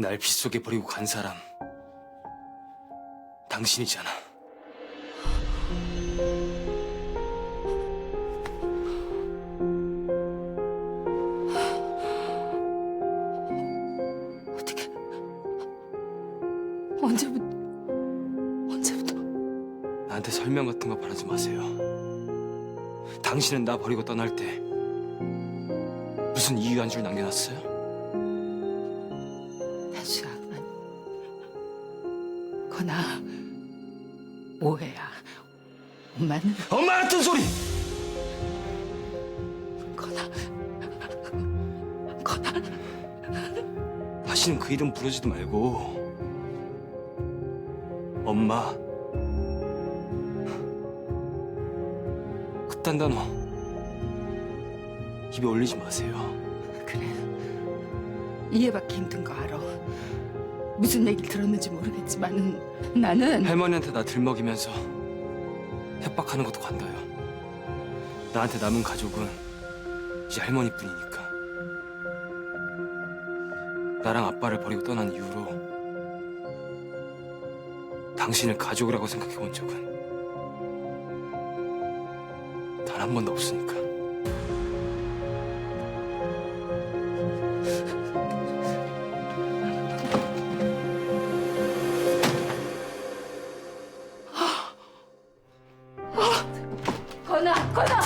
날 빗속에 버리고 간 사람 당신이잖아. 어떻게? 언제부터? 나한테 설명 같은 거 바라지 마세요. 당신은 나 버리고 떠날 때 무슨 이유 한 줄 남겨놨어요? 다시야, 건아, 오해야. 엄마는 엄마 같은 소리! 건아. 다시는 그 이름 부르지도 말고 엄마 그딴 단어 입에 올리지 마세요. 그래. 이해받기 힘든 거 알아. 무슨 얘기를 들었는지 모르겠지만 나는 할머니한테 나 들먹이면서 협박하는 것도 관둬요. 나한테 남은 가족은 이제 할머니뿐이니까. 나랑 아빠를 버리고 떠난 이후로 당신을 가족이라고 생각해 본 적은 단 한 번도 없으니까. 건아.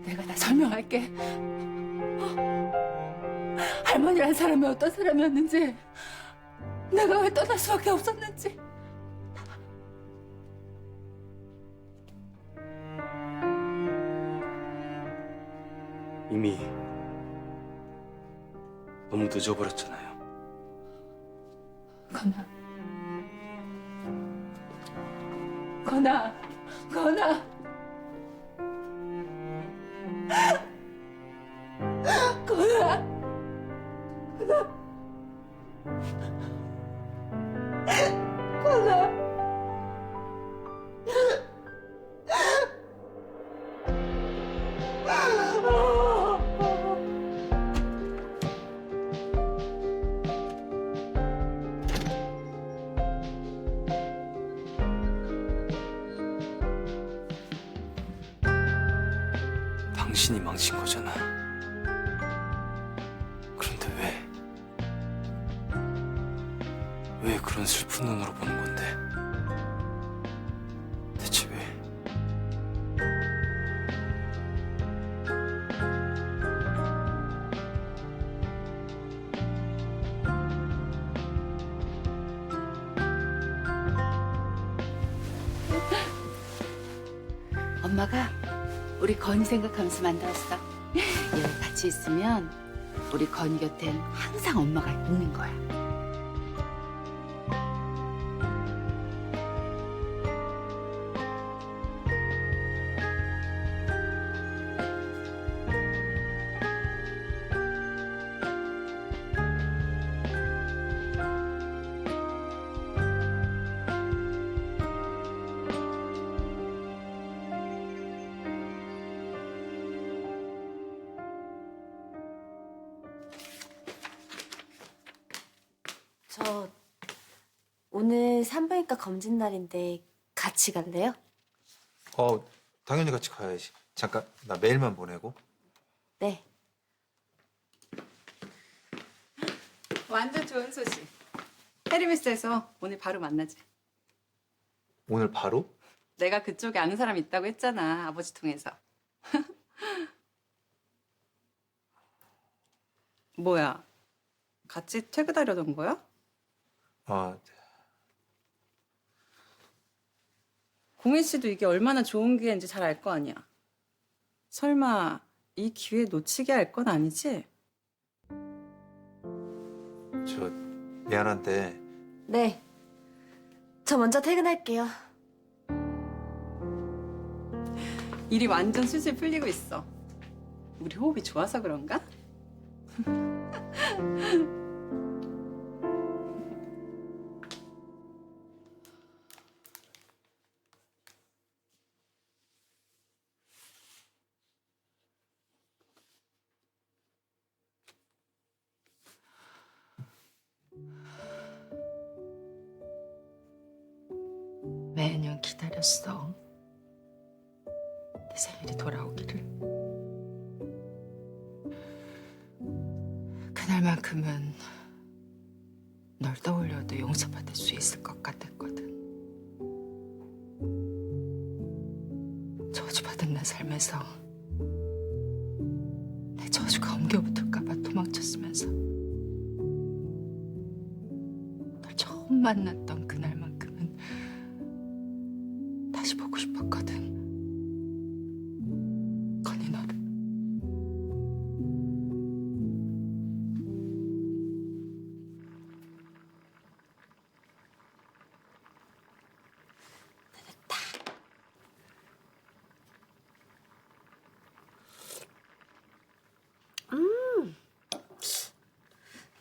내가 다 설명할게. 할머니란 사람이 어떤 사람이었는지, 내가 왜 떠날 수밖에 없었는지. 이미 너무 늦어버렸잖아요. 건아. 당신이 망친 거잖아. 그런데 왜 그런 슬픈 눈으로 보는 건데? 대체 왜? 엄마가 우리 건이 생각하면서 만들었어. 얘 같이 있으면 우리 건이 곁엔 항상 엄마가 있는 거야. 저 오늘 산부인과 검진 날인데 같이 갈래요? 당연히 같이 가야지. 잠깐, 나 메일만 보내고. 네. 완전 좋은 소식. 헤르메스에서 오늘 바로 만나지. 오늘 바로? 내가 그쪽에 아는 사람 있다고 했잖아. 아버지 통해서. 뭐야? 같이 퇴근하려던 거야? 공인 씨도 이게 얼마나 좋은 기회인지 잘 알 거 아니야. 설마 이 기회 놓치게 할 건 아니지? 저 미안한데 네. 저 먼저 퇴근할게요. 일이 완전 술술 풀리고 있어. 우리 호흡이 좋아서 그런가? 매년 기다렸어. 내 생일이 돌아오기를. 그날만큼은 널 떠올려도 용서받을 수 있을 것 같았거든. 저주받은 내 삶에서 내 저주가 엉겨붙을까 봐 도망쳤으면서 널 처음 만났던 그날만큼은 다시 보고 싶었거든. 건이 너를.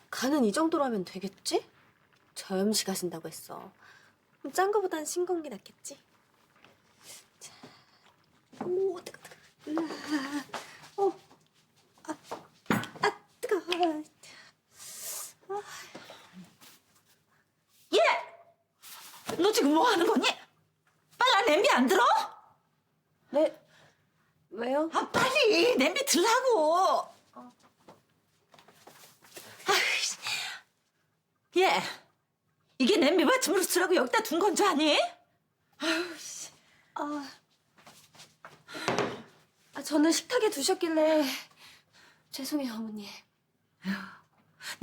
간은 이 정도로 하면 되겠지? 저염시 가신다고 했어. 그럼 짠 거보단 싱거운 게 낫겠지? 자. 오, 뜨거, 뜨거. 뜨거워. 너 지금 뭐 하는 거니? 빨라 냄비 안 들어? 네? 왜요? 아 빨리 냄비 들라고. 얘 이게 냄비 받침으로 쓰라고 여기다 둔 건 줄 아니? 저는 식탁에 두셨길래 죄송해요, 어머니.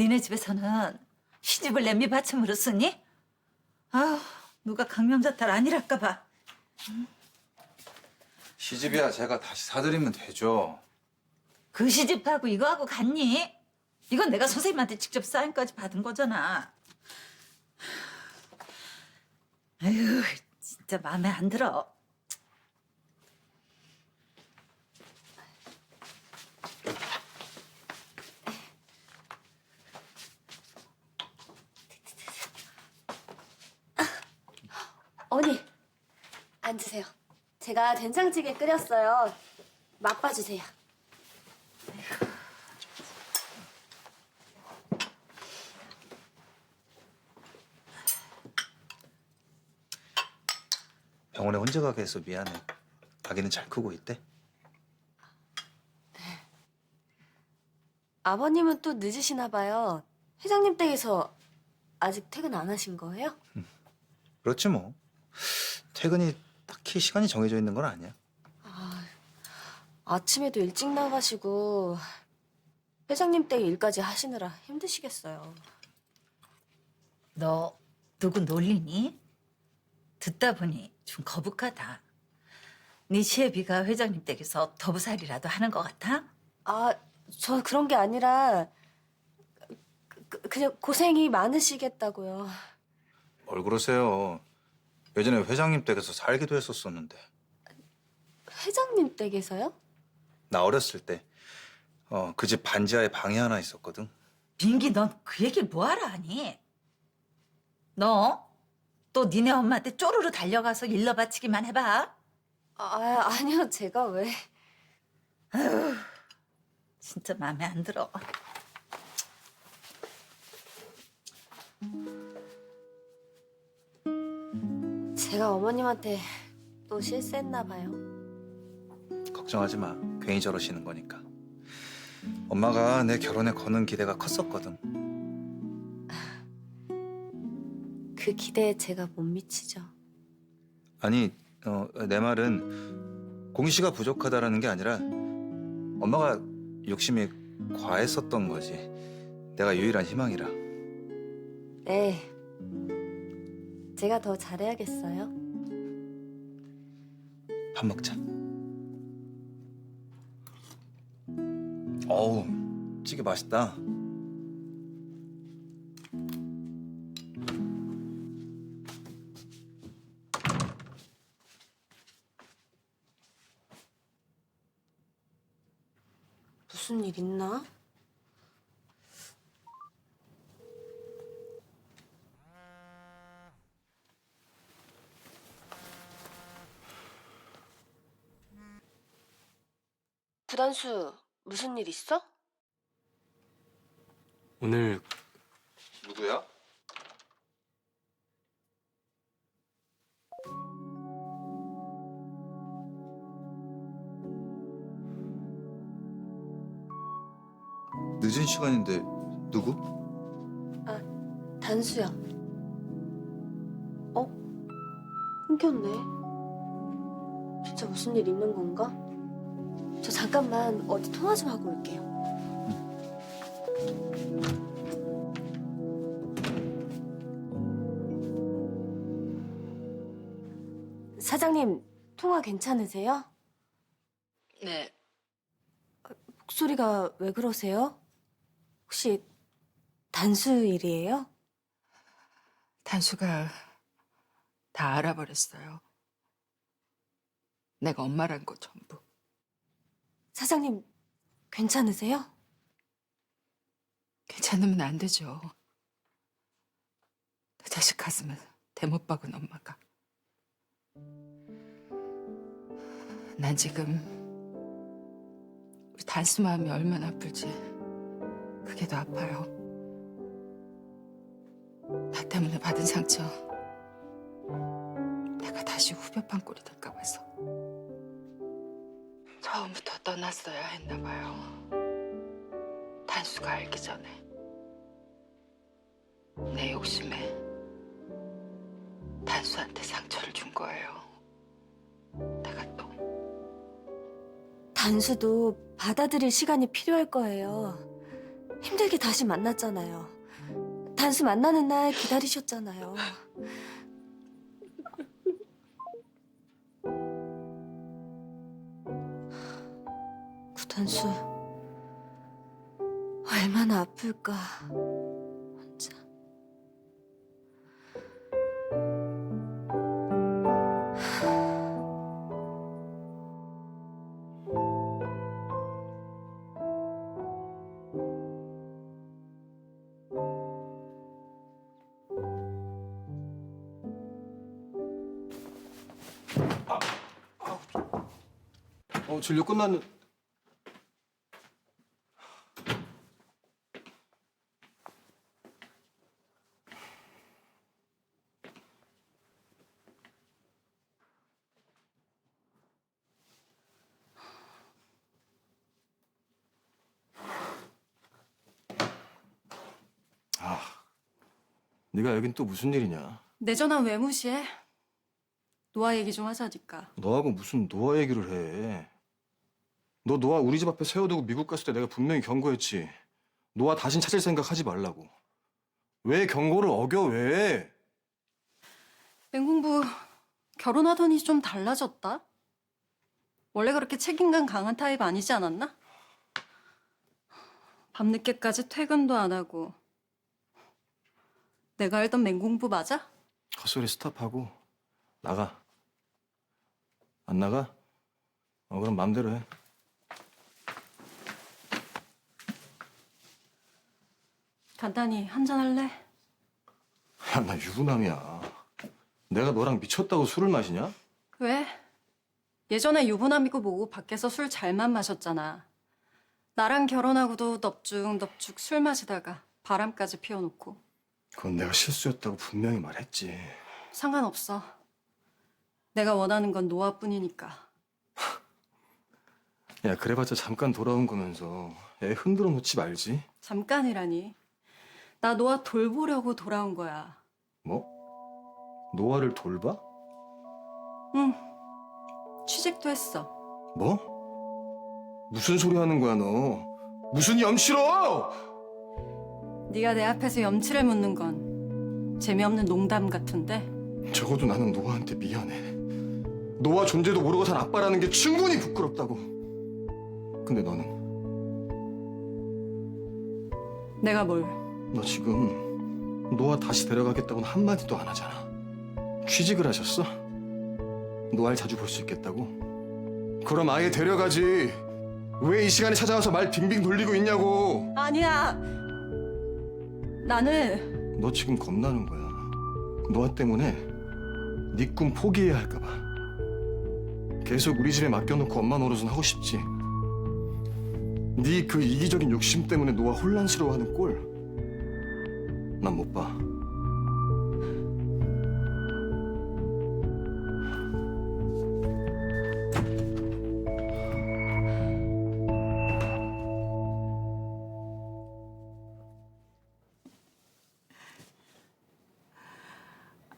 니네 집에서는 시집을 냄비 받침으로 쓰니? 아휴 누가 강명자 딸 아니랄까 봐. 시집이야 제가 다시 사드리면 되죠. 그 시집하고 이거하고 같니? 이건 내가 선생님한테 직접 사인까지 받은 거잖아. 아유, 진짜 마음에 안 들어. 어머니, 앉으세요. 제가 된장찌개 끓였어요. 맛봐주세요. 병원에 혼자 가게 해서 미안해. 아기는 잘 크고 있대? 아버님은 또 늦으시나 봐요. 회장님 댁에서 아직 퇴근 안 하신 거예요? 그렇지 뭐. 퇴근이 딱히 시간이 정해져 있는 건 아니야. 아침에도 일찍 나가시고 회장님 댁 일까지 하시느라 힘드시겠어요. 너 누구 놀리니? 듣다 보니 좀 거북하다. 네 시애비가 회장님 댁에서 더부살이라도 하는 것 같아? 저 그런 게 아니라 그냥 고생이 많으시겠다고요. 뭘 그러세요. 예전에 회장님 댁에서 살기도 했었었는데. 회장님 댁에서요? 나 어렸을 때 그 집 반지하에 방이 하나 있었거든. 민기 넌 그 얘기를 뭐하러 하니? 너 또 니네 엄마한테 쪼르르 달려가서 일러 바치기만 해봐. 아니요. 제가 왜... 진짜 마음에 안 들어. 제가 어머님한테 또 실수했나 봐요. 걱정하지 마. 괜히 저러시는 거니까. 엄마가 내 결혼에 거는 기대가 컸었거든. 그 기대에 제가 못 미치죠. 아니, 내 말은 공희 씨가 부족하다라는 게 아니라 엄마가 욕심이 과했었던 거지. 내가 유일한 희망이라. 네. 제가 더 잘해야겠어요. 밥 먹자. 어우, 찌개 맛있다. 무슨 일 있나? 구단수, 무슨 일 있어? 오늘 누구야? 점심시간인데 누구? 단수야. 끊겼네. 진짜 무슨 일 있는 건가? 저 잠깐만 어디 통화 좀 하고 올게요. 사장님, 통화 괜찮으세요? 네. 목소리가 왜 그러세요? 혹시 단수 일이에요? 단수가 다 알아버렸어요. 내가 엄마란 거 전부. 사장님, 괜찮으세요? 괜찮으면 안 되죠. 내 자식 가슴을 대못 박은 엄마가. 난 지금 우리 단수 마음이 얼마나 아플지 그게 더 아파요. 나 때문에 받은 상처 내가 다시 후벼판 꼴이 될까 봐서 처음부터 떠났어야 했나 봐요. 단수가 알기 전에 내 욕심에 단수한테 상처를 준 거예요. 내가 또 단수도 받아들일 시간이 필요할 거예요. 힘들게 다시 만났잖아요. 단수 만나는 날 기다리셨잖아요. 구단수 얼마나 아플까 혼자. 진료 끝났는. 네가 여긴 또 무슨 일이냐? 내 전화 왜 무시해? 노아 얘기 좀 하자니까. 너하고 무슨 노아 얘기를 해? 너 노아 우리 집 앞에 세워두고 미국 갔을 때 내가 분명히 경고했지. 노아 다신 찾을 생각 하지 말라고. 왜 경고를 어겨, 왜? 맹공부 결혼하더니 좀 달라졌다? 원래 그렇게 책임감 강한 타입 아니지 않았나? 밤늦게까지 퇴근도 안 하고. 내가 알던 맹공부 맞아? 헛소리 스탑하고 나가. 안 나가? 그럼 맘대로 해. 간단히 한잔 할래? 야, 나 유부남이야. 내가 너랑 미쳤다고 술을 마시냐? 왜? 예전에 유부남이고 뭐고 밖에서 술 잘만 마셨잖아. 나랑 결혼하고도 넙죽넙죽 술 마시다가 바람까지 피워놓고. 그건 내가 실수였다고 분명히 말했지. 상관없어. 내가 원하는 건 노아뿐이니까. 야, 그래봤자 잠깐 돌아온 거면서 애 흔들어 놓지 말지. 잠깐이라니. 나 노아 돌보려고 돌아온 거야. 뭐? 노아를 돌봐? 응. 취직도 했어. 뭐? 무슨 소리 하는 거야, 너? 무슨 염치로! 네가 내 앞에서 염치를 묻는 건 재미없는 농담 같은데. 적어도 나는 노아한테 미안해. 노아 존재도 모르고 산 아빠라는 게 충분히 부끄럽다고. 근데 너는? 내가 뭘? 너 지금 노아 다시 데려가겠다고는 한마디도 안 하잖아. 취직을 하셨어? 노아를 자주 볼 수 있겠다고? 그럼 아예 데려가지. 왜 이 시간에 찾아와서 말 빙빙 돌리고 있냐고. 아니야. 나는 너 지금 겁나는 거야. 노아 때문에 네 꿈 포기해야 할까 봐. 계속 우리 집에 맡겨놓고 엄마 노릇은 하고 싶지. 네 그 이기적인 욕심 때문에 노아 혼란스러워하는 꼴 난 못 봐.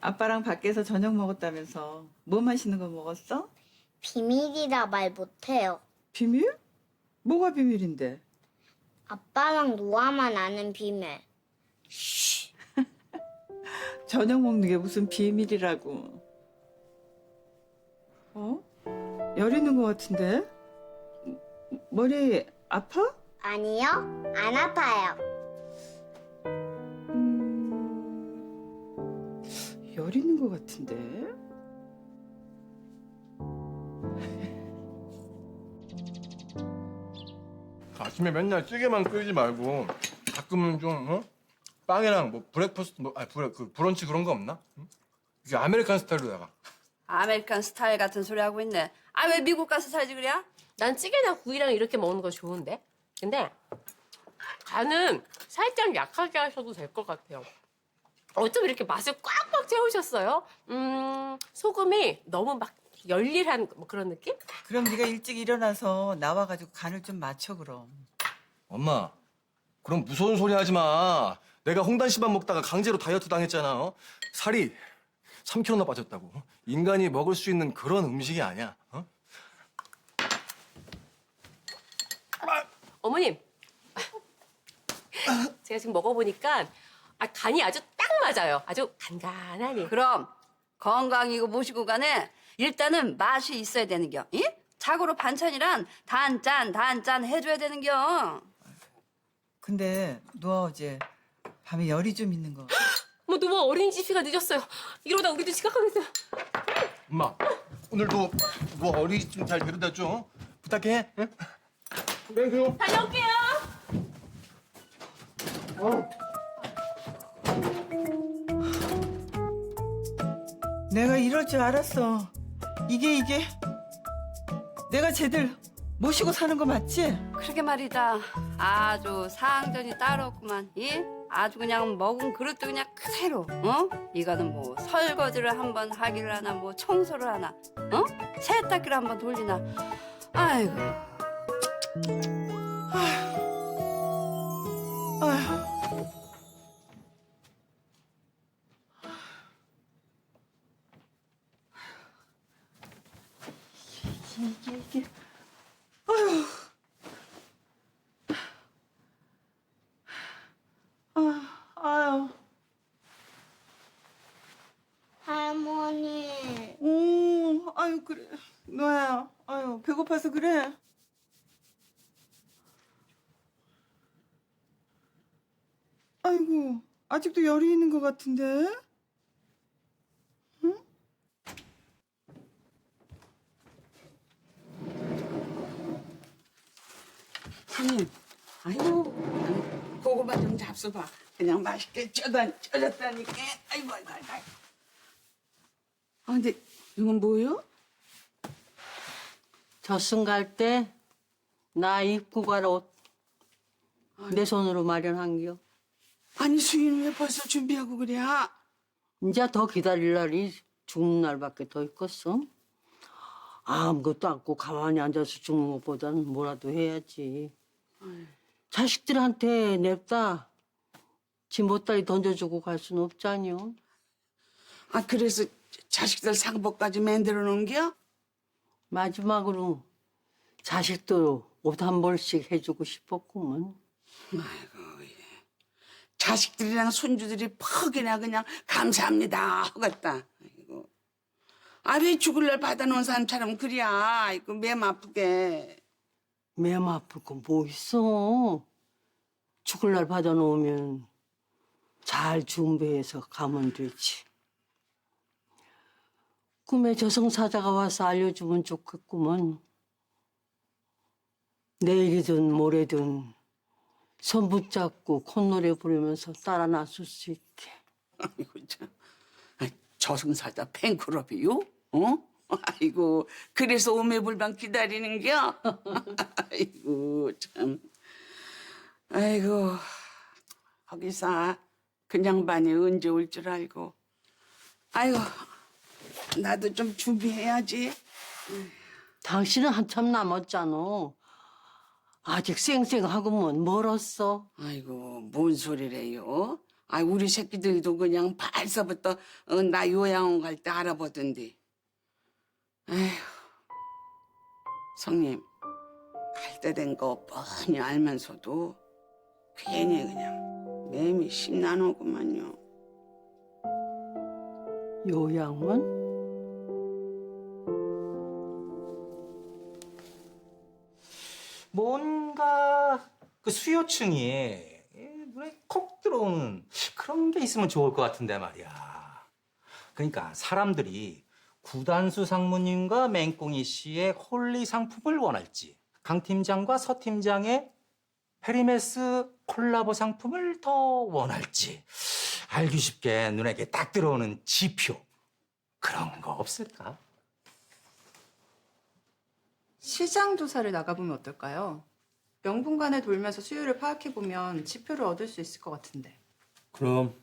아빠랑 밖에서 저녁 먹었다면서 뭐 맛있는 거 먹었어? 비밀이라 말 못해요. 비밀? 뭐가 비밀인데? 아빠랑 노아만 아는 비밀. 저녁 먹는 게 무슨 비밀이라고. 어? 열 있는 것 같은데? 머리 아파? 아니요, 안 아파요. 열 있는 것 같은데? 아침에 맨날 찌개만 끓이지 말고 가끔은 좀 빵이랑 뭐 브렉퍼스트 그 브런치 그런 거 없나? 응? 이게 아메리칸 스타일로다가. 아메리칸 스타일 같은 소리 하고 있네. 아, 왜 미국 가서 살지 그래? 난 찌개나 구이랑 이렇게 먹는 거 좋은데. 근데 간은 살짝 약하게 하셔도 될 것 같아요. 어쩜 이렇게 맛을 꽉꽉 채우셨어요? 소금이 너무 막 열일한 뭐 그런 느낌? 그럼 네가 일찍 일어나서 나와가지고 간을 좀 맞춰 그럼. 엄마, 그럼 무서운 소리 하지 마. 내가 홍단씨밥 먹다가 강제로 다이어트 당했잖아. 살이 3kg나 빠졌다고. 인간이 먹을 수 있는 그런 음식이 아니야. 어머님, 제가 지금 먹어보니까 간이 아주 딱 맞아요. 아주 간간하니. 그럼 건강이고 모시고 가네. 일단은 맛이 있어야 되는겨. 이? 자고로 반찬이란 단짠 해줘야 되는겨. 근데 너 어제 밤에 열이 좀 있는 거. 뭐 너무 어린이집 시간 늦었어요. 이러다 우리도 지각하겠어요. 엄마, 오늘도 뭐 어린이집 좀 잘 데려다 줘. 부탁해. 응? 땡큐. 다녀올게요. 내가 이럴 줄 알았어. 이게 내가 쟤들 모시고 사는 거 맞지? 그러게 말이다. 아주 상전이 따로 없구만. 이? 아주 그냥 먹은 그릇도 그냥 그대로. 어? 이거는 뭐 설거지를 한번 하기를 하나 뭐 청소를 하나. 어? 세탁기를 한번 돌리나. 아이고. 아휴. 이게. 아휴. 아유. 할머니. 아유 그래. 너야. 아유 배고파서 그래. 아이고 아직도 열이 있는 것 같은데. 응? 형님, 아이고, 고구마 좀 잡숴봐. 그냥 맛있게 쪄졌다니까. 아이고. 아, 근데 이건 뭐요? 젖순 갈 때 나 입고 갈 옷 내 손으로 마련한겨. 아니, 수인은 왜 벌써 준비하고 그래? 이제 더 기다릴 날이 죽는 날밖에 더 있겠어. 아무것도 않고 가만히 앉아서 죽는 것보다는 뭐라도 해야지. 자식들한테 냅다 지 못다리 던져주고 갈 수는 없잖여. 아, 그래서 자식들 상복까지 만들어 놓은겨? 마지막으로 자식도 옷 한 벌씩 해주고 싶었구먼. 아이고, 예. 자식들이랑 손주들이 퍽이나 그냥 감사합니다 하겠다. 아이고. 아, 왜 죽을 날 받아놓은 사람처럼 그래야. 아이고, 맴 아프게. 맴 아플 거 뭐 있어. 죽을 날 받아놓으면 잘 준비해서 가면 되지. 꿈에 저승사자가 와서 알려주면 좋겠구먼. 내일이든 모레든 손 붙잡고 콧노래 부르면서 따라 나설 수 있게. 아이고, 참. 아, 저승사자 팬클럽이요? 어? 아이고, 그래서 오매불방 기다리는겨? 아이고, 참. 아이고, 거기서 그 양반이 언제 올 줄 알고. 아이고, 나도 좀 준비해야지. 당신은 한참 남았잖아. 아직 쌩쌩하구먼 멀었어. 아이고, 뭔 소리래요? 아, 우리 새끼들도 그냥 발서부터 나 요양원 갈 때 알아보던데. 에휴, 성님, 갈 때 된 거 뻔히 알면서도 괜히 그냥 매미 심나누구만요. 요양원? 뭔가 그 수요층이 눈에 콕 들어오는 그런 게 있으면 좋을 것 같은데 말이야. 그러니까 사람들이 구단수 상무님과 맹꽁이 씨의 홀리 상품을 원할지, 강 팀장과 서 팀장의 페리메스 콜라보 상품을 더 원할지 알기 쉽게 눈에 딱 들어오는 지표 그런 거 없을까? 시장 조사를 나가보면 어떨까요? 명분관에 돌면서 수요를 파악해보면 지표를 얻을 수 있을 것 같은데. 그럼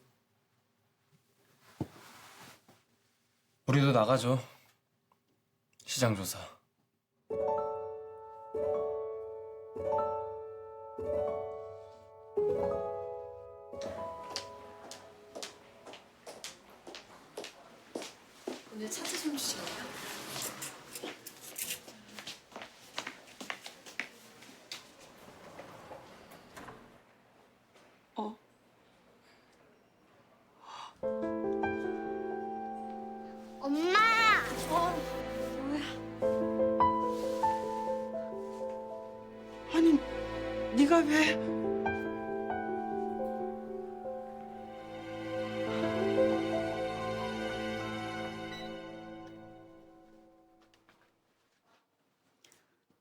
우리도 나가죠. 시장 조사. 오늘 차트 좀 주실래요? 엄마! 아니, 네가 왜?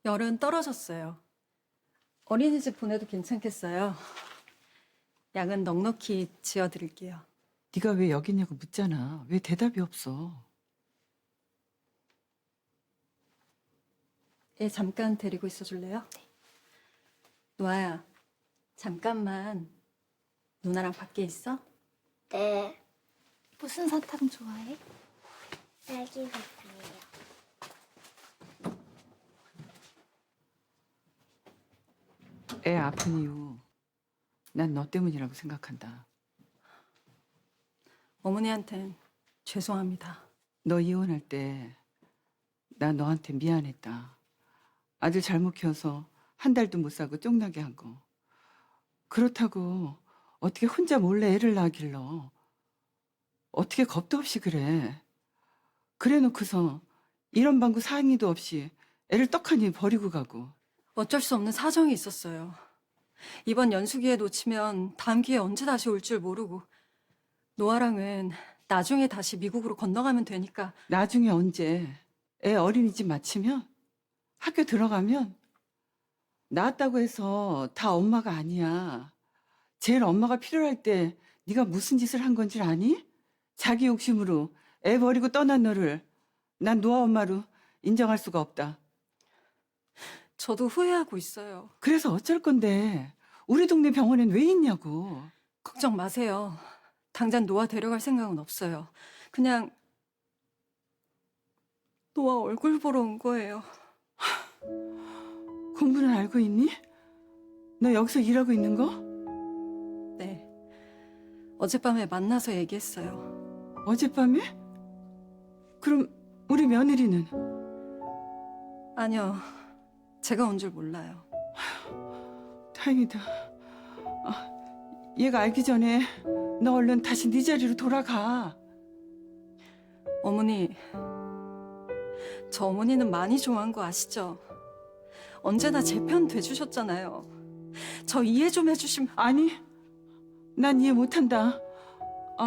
열은 떨어졌어요. 어린이집 보내도 괜찮겠어요? 약은 넉넉히 지어드릴게요. 네가 왜 여기 있냐고 묻잖아. 왜 대답이 없어? 얘 잠깐 데리고 있어줄래요? 네. 노아야, 잠깐만 누나랑 밖에 있어? 네. 무슨 사탕 좋아해? 딸기 사탕이요. 애 아픈 이유 난 너 때문이라고 생각한다. 어머니한텐 죄송합니다. 너 이혼할 때 나 너한테 미안했다. 아들 잘못 키워서 한 달도 못 사고 쫑나게 한 거. 그렇다고 어떻게 혼자 몰래 애를 낳길러. 어떻게 겁도 없이 그래. 그래 놓고서 이런 방구 상의도 없이 애를 떡하니 버리고 가고. 어쩔 수 없는 사정이 있었어요. 이번 연수기에 놓치면 다음 기회에 언제 다시 올 줄 모르고 노아랑은 나중에 다시 미국으로 건너가면 되니까. 나중에 언제 애 어린이집 마치면 학교 들어가면 낳았다고 해서 다 엄마가 아니야. 제일 엄마가 필요할 때 네가 무슨 짓을 한 건지 아니? 자기 욕심으로 애 버리고 떠난 너를 난 노아 엄마로 인정할 수가 없다. 저도 후회하고 있어요. 그래서 어쩔 건데 우리 동네 병원엔 왜 있냐고. 걱정 마세요. 당장 노아 데려갈 생각은 없어요. 그냥 노아 얼굴 보러 온 거예요. 공부는 알고 있니? 너 여기서 일하고 있는 거? 네. 어젯밤에 만나서 얘기했어요. 어젯밤에? 그럼 우리 며느리는? 아니요. 제가 온 줄 몰라요. 다행이다. 얘가 알기 전에 너 얼른 다시 네 자리로 돌아가. 어머니, 저 어머니는 많이 좋아한 거 아시죠? 언제나 제 편 돼주셨잖아요. 저 이해 좀 해주시면. 아니, 난 이해 못한다.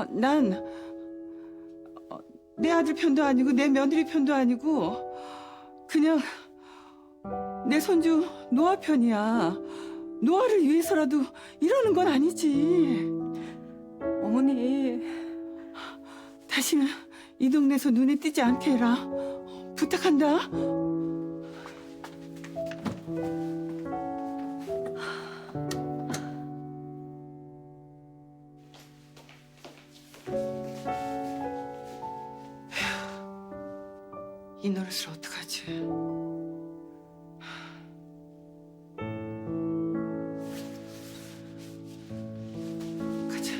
난 내 아들 편도 아니고 내 며느리 편도 아니고 그냥 내 손주 노아 편이야. 노아를 위해서라도 이러는 건 아니지. 어머니, 다시는 이 동네에서 눈에 띄지 않게 해라. 부탁한다. 이 노릇을 어떡하지? 가자.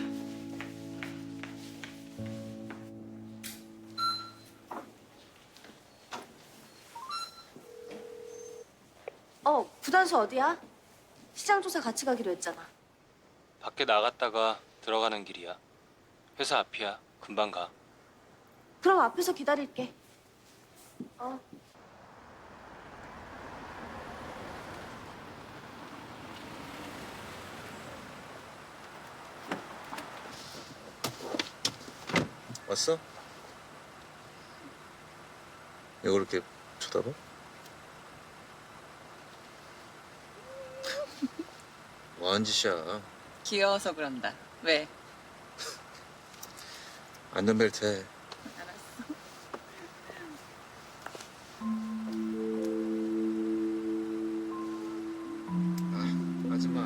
구단수 어디야? 시장 조사 같이 가기로 했잖아. 밖에 나갔다가 들어가는 길이야. 회사 앞이야. 금방 가. 그럼 앞에서 기다릴게. 왔어? 왜 그렇게 쳐다봐? 뭐하는 짓이야? 귀여워서 그런다. 왜? 안전벨트 해. 아, 하지 마.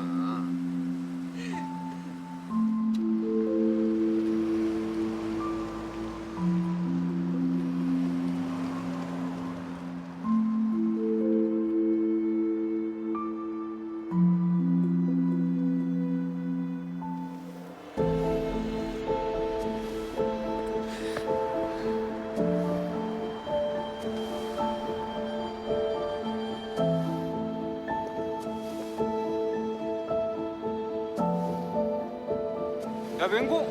야, 맹공!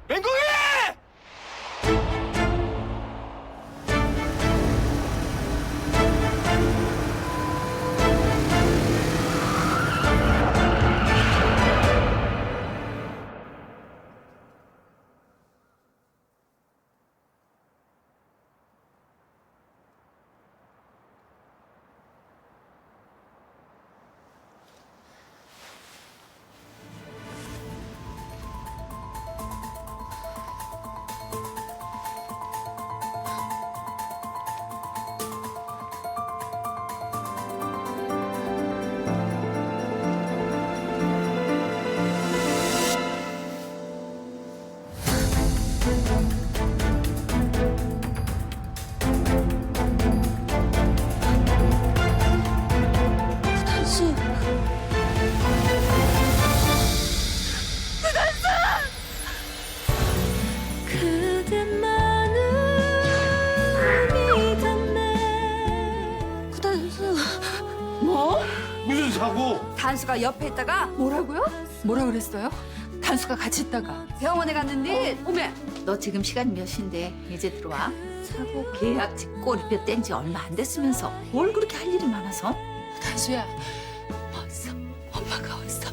맹공이! 구단수. 구단수. 뭐? 무슨 사고? 단수가 옆에 있다가 뭐라고요? 뭐라 그랬어요? 단수가 같이 있다가 병원에 갔는데 어메 너 지금 시간 몇 시인데 이제 들어와? 사고 계약직 꼬리뼈 뗀 지 얼마 안 됐으면서 뭘 그렇게 할 일이 많아서? 단수야 어딨어? 엄마가 어딨어?